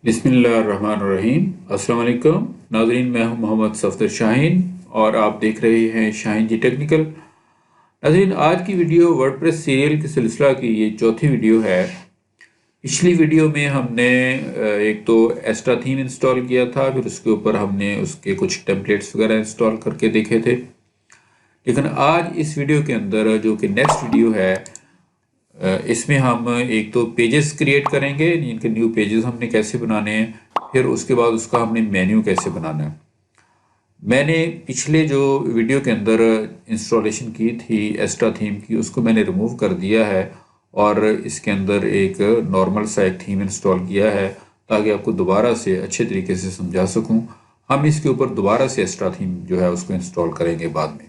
बिस्मिल्लाहिर्रहमानिर्रहीम। अस्सलाम वालेकुम नाज़रीन, मैं हूं मोहम्मद सफदर शाहीन और आप देख रहे हैं शाहीन जी टेक्निकल। नाज़रीन, आज की वीडियो वर्डप्रेस सीरियल के सिलसिला की ये चौथी वीडियो है। पिछली वीडियो में हमने एक तो एस्ट्रा थीम इंस्टॉल किया था, फिर उसके ऊपर हमने उसके कुछ टेम्पलेट्स वगैरह इंस्टॉल करके देखे थे। लेकिन आज इस वीडियो के अंदर जो कि नेक्स्ट वीडियो है, इसमें हम एक तो पेजेस क्रिएट करेंगे, इनके न्यू पेजेस हमने कैसे बनाने हैं, फिर उसके बाद उसका हमने मेन्यू कैसे बनाना है। मैंने पिछले जो वीडियो के अंदर इंस्टॉलेशन की थी एस्ट्रा थीम की, उसको मैंने रिमूव कर दिया है और इसके अंदर एक नॉर्मल सा एक थीम इंस्टॉल किया है ताकि आपको दोबारा से अच्छे तरीके से समझा सकूं। हम इसके ऊपर दोबारा से एस्ट्रा थीम जो है उसको इंस्टॉल करेंगे बाद में।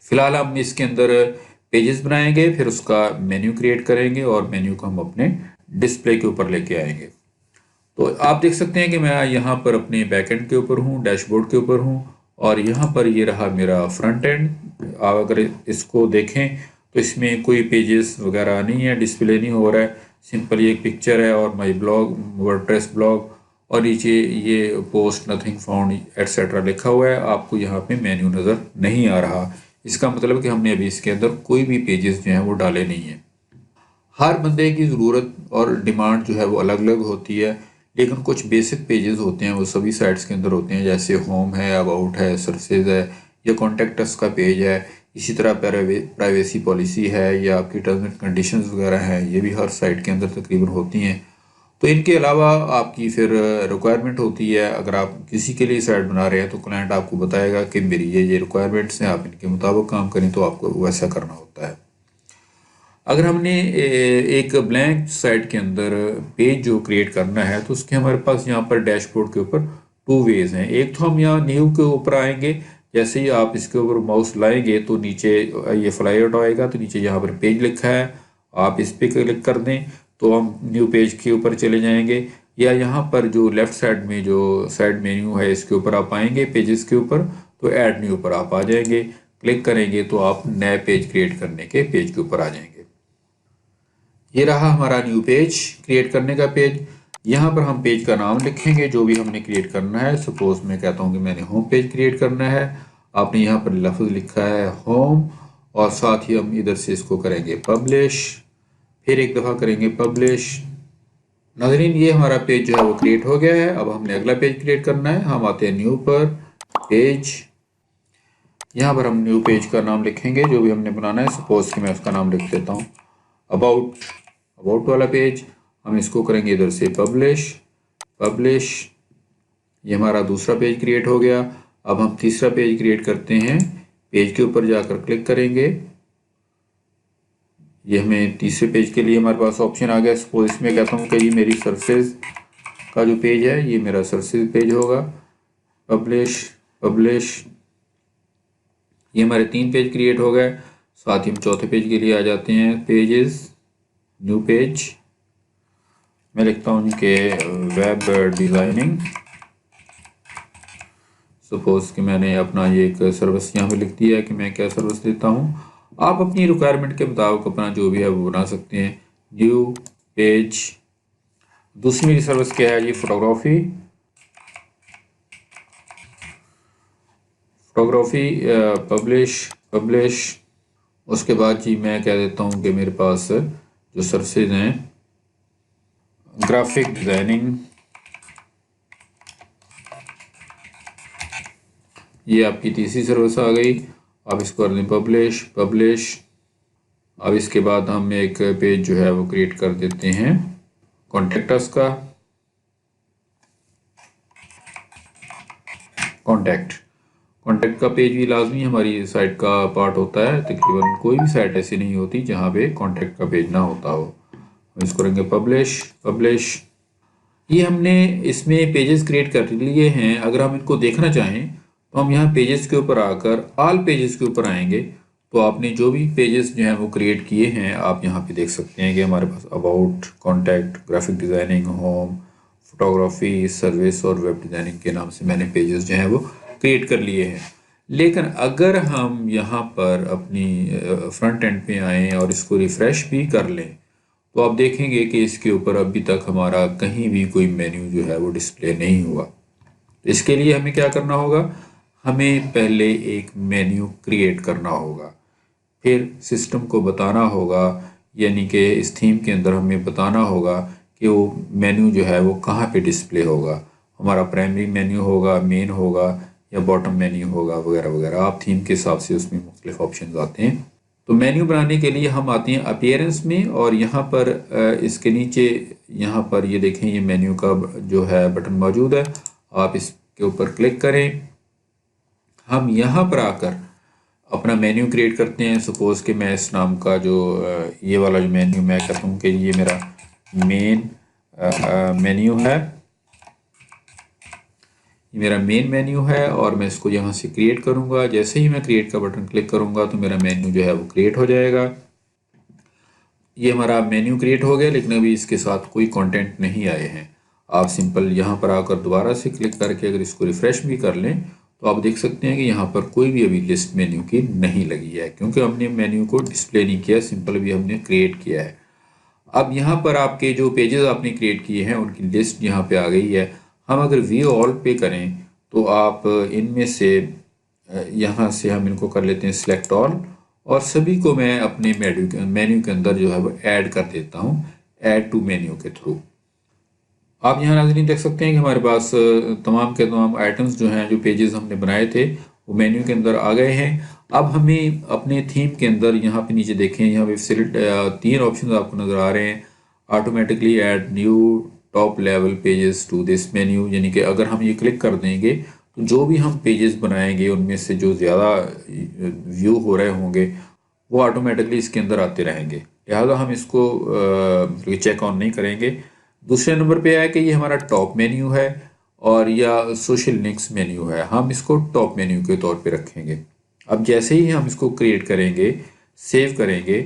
फिलहाल हम इसके अंदर पेजेस बनाएंगे, फिर उसका मेन्यू क्रिएट करेंगे और मेन्यू को हम अपने डिस्प्ले के ऊपर लेके आएंगे। तो आप देख सकते हैं कि मैं यहाँ पर अपने बैकएंड के ऊपर हूँ, डैशबोर्ड के ऊपर हूँ और यहाँ पर ये रहा मेरा फ्रंट एंड। आप अगर इसको देखें तो इसमें कोई पेजेस वगैरह नहीं है, डिस्प्ले नहीं हो रहा है। सिंपल ये एक पिक्चर है और माई ब्लॉग, वर्डप्रेस ब्लॉग, और नीचे ये पोस्ट नथिंग फाउंड एटसेट्रा लिखा हुआ है। आपको यहाँ पे मेन्यू नज़र नहीं आ रहा। इसका मतलब कि हमने अभी इसके अंदर कोई भी पेजेस जो हैं वो डाले नहीं हैं। हर बंदे की ज़रूरत और डिमांड जो है वो अलग अलग होती है, लेकिन कुछ बेसिक पेजेस होते हैं वो सभी साइट्स के अंदर होते हैं, जैसे होम है, अबाउट है, सर्विसेज है या कॉन्टेक्ट अस का पेज है। इसी तरह प्राइवेसी पॉलिसी है या आपकी टर्म्स एंड कंडीशंस वगैरह हैं, ये भी हर साइट के अंदर तकरीबन होती हैं। तो इनके अलावा आपकी फिर रिक्वायरमेंट होती है। अगर आप किसी के लिए साइट बना रहे हैं तो क्लाइंट आपको बताएगा कि मेरी ये रिक्वायरमेंट्स हैं, आप इनके मुताबिक काम करें, तो आपको वैसा करना होता है। अगर हमने एक ब्लैंक साइट के अंदर पेज जो क्रिएट करना है तो उसके हमारे पास यहाँ पर डैशबोर्ड के ऊपर टू वेज हैं। एक तो हम यहाँ न्यू के ऊपर आएंगे, जैसे ही आप इसके ऊपर माउस लाएंगे तो नीचे ये फ्लाई आउट आएगा, तो नीचे यहाँ पर पेज लिखा है, आप इस पर क्लिक कर दें तो हम न्यू पेज के ऊपर चले जाएंगे। या यहाँ पर जो लेफ्ट साइड में जो साइड मेन्यू है इसके ऊपर आप आएंगे, पेजेस के ऊपर, तो ऐड न्यू पर आप आ जाएंगे। क्लिक करेंगे तो आप नए पेज क्रिएट करने के पेज के ऊपर आ जाएंगे। ये रहा हमारा न्यू पेज क्रिएट करने का पेज। यहाँ पर हम पेज का नाम लिखेंगे जो भी हमने क्रिएट करना है। सपोज मैं कहता हूँ कि मैंने होम पेज क्रिएट करना है। आपने यहाँ पर लफ्ज़ लिखा है होम और साथ ही हम इधर से इसको करेंगे पब्लिश, फिर एक दफ़ा करेंगे पब्लिश। नाज़रीन, ये हमारा पेज जो है वो क्रिएट हो गया है। अब हमने अगला पेज क्रिएट करना है। हम आते हैं न्यू पर, पेज। यहाँ पर हम न्यू पेज का नाम लिखेंगे जो भी हमने बनाना है। सपोज कि मैं उसका नाम लिख देता हूँ अबाउट वाला पेज। हम इसको करेंगे इधर से पब्लिश। ये हमारा दूसरा पेज क्रिएट हो गया। अब हम तीसरा पेज क्रिएट करते हैं। पेज के ऊपर जाकर क्लिक करेंगे, ये हमें तीसरे पेज के लिए हमारे पास ऑप्शन आ गया। सपोज इसमें कहता हूँ कि ये मेरी सर्विसेज का जो पेज है ये मेरा सर्विसेज पेज होगा। पब्लिश। ये हमारे 3 पेज क्रिएट हो गए। साथ ही हम चौथे पेज के लिए आ जाते हैं, पेजेस, न्यू पेज। मैं लिखता हूँ कि वेब डिज़ाइनिंग। सपोज कि मैंने अपना ये एक सर्विस यहाँ पे लिख दिया है कि मैं क्या सर्विस देता हूँ। आप अपनी रिक्वायरमेंट के मुताबिक अपना जो भी है वो बना सकते हैं। New page. दूसरी मेरी सर्विस क्या है, ये फोटोग्राफी। पब्लिश। उसके बाद जी मैं कह देता हूँ कि मेरे पास जो सर्विसेज हैं, ग्राफिक डिज़ाइनिंग। ये आपकी तीसरी सर्विस आ गई। आप इसको कर दें पब्लिश। अब इसके बाद हम एक पेज जो है वो क्रिएट कर देते हैं कॉन्टेक्ट अस का। कॉन्टेक्ट का पेज भी लाजमी हमारी साइट का पार्ट होता है। तकरीबन कोई भी साइट ऐसी नहीं होती जहाँ पे कॉन्टेक्ट का पेज ना होता हो। हम इसको करेंगे पब्लिश। ये हमने इसमें पेजेस क्रिएट कर लिए हैं। अगर हम इनको देखना चाहें तो हम यहाँ पेजेस के ऊपर आकर ऑल पेजेस के ऊपर आएंगे, तो आपने जो भी पेजेस जो हैं वो क्रिएट किए हैं आप यहाँ पे देख सकते हैं कि हमारे पास about, contact, graphic designing, home, photography, service और वेब डिज़ाइनिंग के नाम से मैंने पेजेस जो हैं वो क्रिएट कर लिए हैं। लेकिन अगर हम यहाँ पर अपनी फ्रंट एंड पे आएँ और इसको रिफ़्रेश भी कर लें तो आप देखेंगे कि इसके ऊपर अभी तक हमारा कहीं भी कोई मेन्यू जो है वो डिस्प्ले नहीं हुआ। तो इसके लिए हमें क्या करना होगा, हमें पहले एक मेन्यू क्रिएट करना होगा, फिर सिस्टम को बताना होगा, यानी कि इस थीम के अंदर हमें बताना होगा कि वो मेन्यू जो है वो कहाँ पे डिस्प्ले होगा, हमारा प्राइमरी मेन्यू होगा, मेन होगा या बॉटम मेन्यू होगा वगैरह वगैरह। आप थीम के हिसाब से उसमें मुख्तलिफ ऑप्शन आते हैं। तो मेन्यू बनाने के लिए हम आते हैं अपीयरेंस में, और यहाँ पर इसके नीचे यहाँ पर ये देखें, ये मेन्यू का जो है बटन मौजूद है, आप इसके ऊपर क्लिक करें। हम यहाँ पर आकर अपना मेन्यू क्रिएट करते हैं। सपोज़ कि मैं इस नाम का जो ये वाला जो मेन्यू मैं कहता हूँ कि ये मेरा मेन मेन्यू है, ये मेरा मेन मेन्यू है, और मैं इसको यहाँ से क्रिएट करूँगा। जैसे ही मैं क्रिएट का बटन क्लिक करूँगा तो मेरा मेन्यू जो है वो क्रिएट हो जाएगा। ये हमारा मेन्यू क्रिएट हो गया, लेकिन अभी इसके साथ कोई कंटेंट नहीं आए हैं। आप सिंपल यहाँ पर आकर दोबारा से क्लिक करके अगर इसको रिफ़्रेश भी कर लें तो आप देख सकते हैं कि यहाँ पर कोई भी अभी लिस्ट मेन्यू की नहीं लगी है, क्योंकि हमने मेन्यू को डिस्प्ले नहीं किया, सिंपल भी हमने क्रिएट किया है। अब यहाँ पर आपके जो पेजेस आपने क्रिएट किए हैं उनकी लिस्ट यहाँ पे आ गई है। हम अगर व्यू ऑल पे करें तो आप इनमें से यहाँ से हम इनको कर लेते हैं सिलेक्ट ऑल, और सभी को मैं अपने मेन्यू के अंदर जो है वो ऐड कर देता हूँ, ऐड टू मेन्यू के थ्रू। आप यहाँ नाज़रीन देख सकते हैं कि हमारे पास तमाम के तमाम आइटम्स जो हैं, जो पेजेस हमने बनाए थे वो मेन्यू के अंदर आ गए हैं। अब हमें अपने थीम के अंदर यहाँ पे नीचे देखें, यहाँ पे सिलेक्ट 3 ऑप्शन आपको नज़र आ रहे हैं। Automatically add new top level pages to this menu, यानी कि अगर हम ये क्लिक कर देंगे तो जो भी हम पेजेस बनाएंगे उनमें से जो ज़्यादा व्यू हो रहे होंगे वो ऑटोमेटिकली इसके अंदर आते रहेंगे, लिहाजा हम इसको चेक ऑन नहीं करेंगे। दूसरे नंबर पे है कि ये हमारा टॉप मेन्यू है और या सोशल लिंक्स मेन्यू है, हम इसको टॉप मेन्यू के तौर पे रखेंगे। अब जैसे ही हम इसको क्रिएट करेंगे, सेव करेंगे,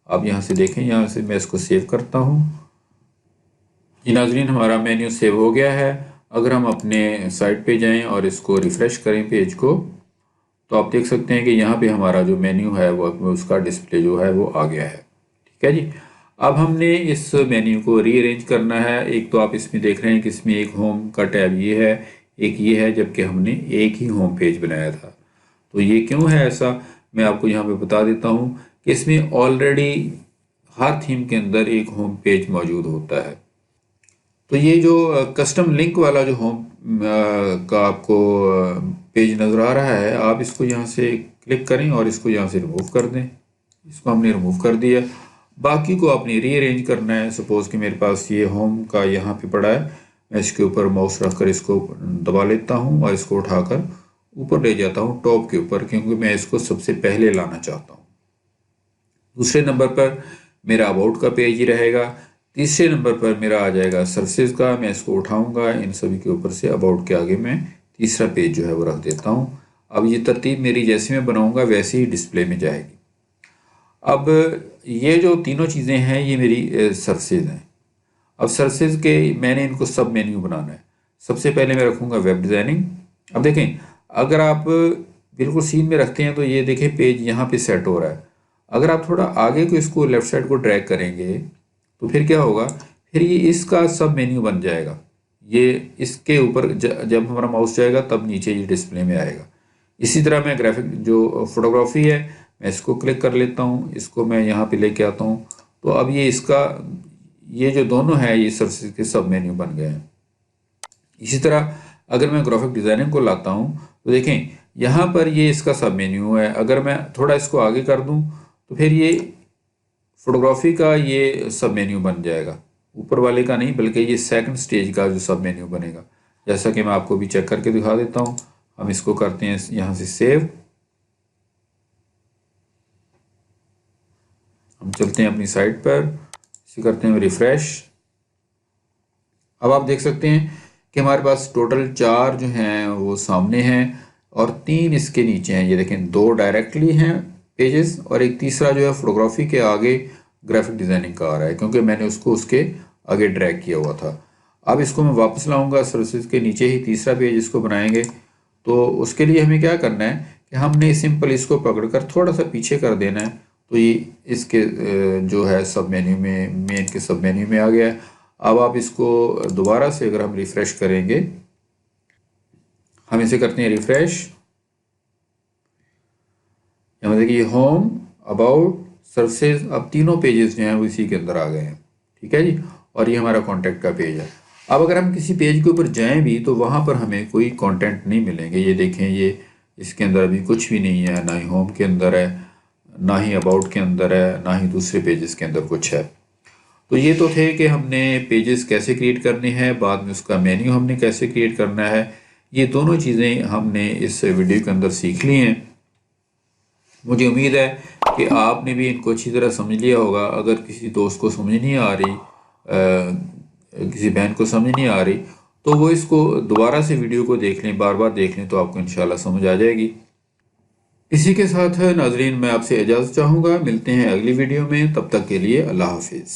अब यहाँ से देखें, यहाँ से मैं इसको सेव करता हूँ। ये नाज़रीन हमारा मेन्यू सेव हो गया है। अगर हम अपने साइट पे जाएं और इसको रिफ़्रेश करें पेज को, तो आप देख सकते हैं कि यहाँ पे हमारा जो मेन्यू है वो उसका डिस्प्ले जो है वो आ गया है। ठीक है जी। अब हमने इस मेन्यू को रीअरेंज करना है। एक तो आप इसमें देख रहे हैं कि इसमें एक होम का टैब ये है, एक ये है, जबकि हमने एक ही होम पेज बनाया था। तो ये क्यों है ऐसा, मैं आपको यहाँ पे बता देता हूँ कि इसमें ऑलरेडी हर थीम के अंदर एक होम पेज मौजूद होता है। तो ये जो कस्टम लिंक वाला जो होम का आपको पेज नज़र आ रहा है, आप इसको यहाँ से क्लिक करें और इसको यहाँ से रिमूव कर दें। इसको हमने रिमूव कर दिया। बाकी को आपने रीअरेंज करना है। सपोज़ कि मेरे पास ये होम का यहाँ पे पड़ा है, मैं इसके ऊपर माउस रखकर इसको दबा लेता हूँ और इसको उठाकर ऊपर ले जाता हूँ टॉप के ऊपर, क्योंकि मैं इसको सबसे पहले लाना चाहता हूँ। दूसरे नंबर पर मेरा अबाउट का पेज ही रहेगा। तीसरे नंबर पर मेरा आ जाएगा सर्विसेज का, मैं इसको उठाऊंगा, इन सभी के ऊपर से अबाउट के आगे मैं तीसरा पेज जो है वो रख देता हूँ। अब ये तरतीब मेरी जैसे मैं बनाऊंगा वैसे ही डिस्प्ले में जाएगी। अब ये जो तीनों चीज़ें हैं ये मेरी सर्विसेज हैं। अब सर्विसेज के मैंने इनको सब मेन्यू बनाना है। सबसे पहले मैं रखूँगा वेब डिज़ाइनिंग। अब देखें, अगर आप बिल्कुल सीन में रखते हैं तो ये देखें पेज यहाँ पे सेट हो रहा है। अगर आप थोड़ा आगे को इसको लेफ़्ट साइड को ड्रैग करेंगे तो फिर क्या होगा, फिर ये इसका सब मेन्यू बन जाएगा। ये इसके ऊपर जब हमारा माउस जाएगा तब नीचे ये डिस्प्ले में आएगा। इसी तरह मैं ग्राफिक जो फोटोग्राफी है, मैं इसको क्लिक कर लेता हूँ, इसको मैं यहाँ पे लेके आता हूँ, तो अब ये इसका ये जो दोनों है ये सर्विसेज के सब मेन्यू बन गए हैं। इसी तरह अगर मैं ग्राफिक डिज़ाइनिंग को लाता हूँ तो देखें यहाँ पर ये इसका सब मेन्यू है। अगर मैं थोड़ा इसको आगे कर दूँ तो फिर ये फोटोग्राफी का ये सब मेन्यू बन जाएगा, ऊपर वाले का नहीं बल्कि ये सेकंड स्टेज का जो सब मेन्यू बनेगा। जैसा कि मैं आपको भी चेक करके दिखा देता हूँ। हम इसको करते हैं यहाँ से सेव, हम चलते हैं अपनी साइट पर, इसे करते हैं रिफ्रेश। अब आप देख सकते हैं कि हमारे पास टोटल 4 जो हैं वो सामने हैं और 3 इसके नीचे हैं। ये देखें 2 डायरेक्टली हैं पेजेस और एक तीसरा जो है फोटोग्राफी के आगे ग्राफिक डिज़ाइनिंग का आ रहा है, क्योंकि मैंने उसको उसके आगे ड्रैग किया हुआ था। अब इसको मैं वापस लाऊंगा, सर्विसेज के नीचे ही तीसरा पेज इसको बनाएंगे। तो उसके लिए हमें क्या करना है कि हमने सिंपल इसको पकड़कर थोड़ा सा पीछे कर देना है तो ये इसके जो है सब मेन्यू में, मेन के सब मेन्यू में आ गया है। अब आप इसको दोबारा से अगर हम रिफ़्रेश करेंगे, हम इसे करते हैं रिफ़्रेश, मतलब कि होम, अबाउट, सर्विसेज, अब तीनों पेजेस जो हैं वो इसी के अंदर आ गए हैं। ठीक है जी। और ये हमारा कॉन्टैक्ट का पेज है। अब अगर हम किसी पेज के ऊपर जाएं भी तो वहाँ पर हमें कोई कंटेंट नहीं मिलेंगे। ये देखें, ये इसके अंदर अभी कुछ भी नहीं है, ना ही होम के अंदर है, ना ही अबाउट के अंदर है, ना ही दूसरे पेजेस के अंदर कुछ है। तो ये तो थे कि हमने पेजेस कैसे क्रिएट करने हैं, बाद में उसका मेन्यू हमने कैसे क्रिएट करना है। ये दोनों चीज़ें हमने इस वीडियो के अंदर सीख ली हैं। मुझे उम्मीद है कि आपने भी इनको अच्छी तरह समझ लिया होगा। अगर किसी दोस्त को समझ नहीं आ रही, किसी बहन को समझ नहीं आ रही, तो वो इसको दोबारा से वीडियो को देख लें, बार बार देख लें, तो आपको इंशाल्लाह समझ आ जाएगी। इसी के साथ नाजरीन मैं आपसे इजाज़त चाहूँगा। मिलते हैं अगली वीडियो में, तब तक के लिए अल्लाह हाफिज़।